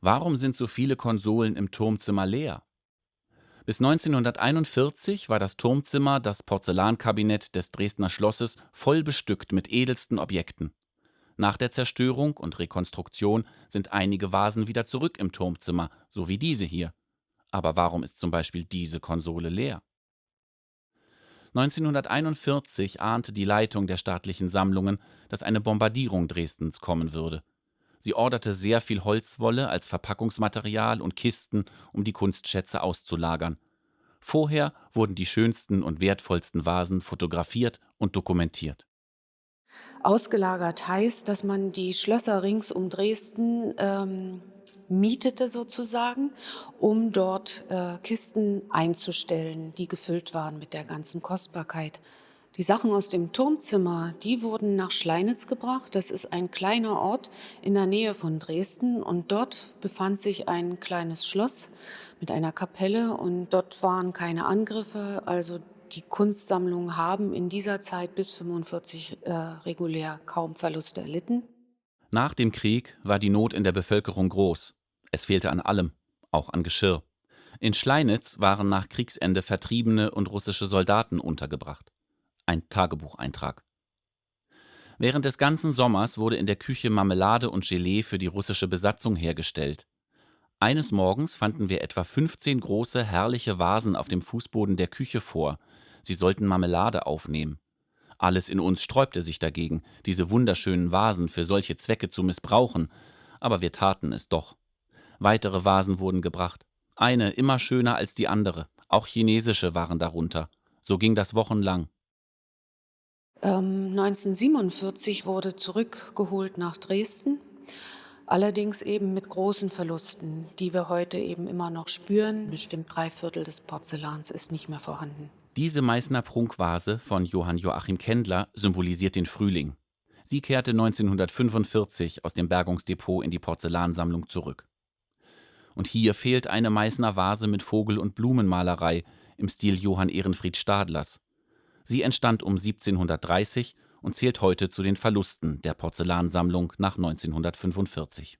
Warum sind so viele Konsolen im Turmzimmer leer? Bis 1941 war das Turmzimmer, das Porzellankabinett des Dresdner Schlosses, voll bestückt mit edelsten Objekten. Nach der Zerstörung und Rekonstruktion sind einige Vasen wieder zurück im Turmzimmer, so wie diese hier. Aber warum ist zum Beispiel diese Konsole leer? 1941 ahnte die Leitung der staatlichen Sammlungen, dass eine Bombardierung Dresdens kommen würde. Sie orderte sehr viel Holzwolle als Verpackungsmaterial und Kisten, um die Kunstschätze auszulagern. Vorher wurden die schönsten und wertvollsten Vasen fotografiert und dokumentiert. Ausgelagert heißt, dass man die Schlösser rings um Dresden mietete sozusagen, um dort Kisten einzustellen, die gefüllt waren mit der ganzen Kostbarkeit. Die Sachen aus dem Turmzimmer, die wurden nach Schleinitz gebracht. Das ist ein kleiner Ort in der Nähe von Dresden und dort befand sich ein kleines Schloss mit einer Kapelle und dort waren keine Angriffe. Also die Kunstsammlungen haben in dieser Zeit bis 45 regulär kaum Verluste erlitten. Nach dem Krieg war die Not in der Bevölkerung groß. Es fehlte an allem, auch an Geschirr. In Schleinitz waren nach Kriegsende Vertriebene und russische Soldaten untergebracht. Ein Tagebucheintrag. Während des ganzen Sommers wurde in der Küche Marmelade und Gelee für die russische Besatzung hergestellt. Eines Morgens fanden wir etwa 15 große, herrliche Vasen auf dem Fußboden der Küche vor. Sie sollten Marmelade aufnehmen. Alles in uns sträubte sich dagegen, diese wunderschönen Vasen für solche Zwecke zu missbrauchen, aber wir taten es doch. Weitere Vasen wurden gebracht. Eine immer schöner als die andere. Auch chinesische waren darunter. So ging das wochenlang. 1947 wurde zurückgeholt nach Dresden, allerdings eben mit großen Verlusten, die wir heute eben immer noch spüren. Bestimmt 3/4 des Porzellans ist nicht mehr vorhanden. Diese Meißner Prunkvase von Johann Joachim Kendler symbolisiert den Frühling. Sie kehrte 1945 aus dem Bergungsdepot in die Porzellansammlung zurück. Und hier fehlt eine Meißner Vase mit Vogel- und Blumenmalerei im Stil Johann Ehrenfried Stadlers. Sie entstand um 1730 und zählt heute zu den Verlusten der Porzellansammlung nach 1945.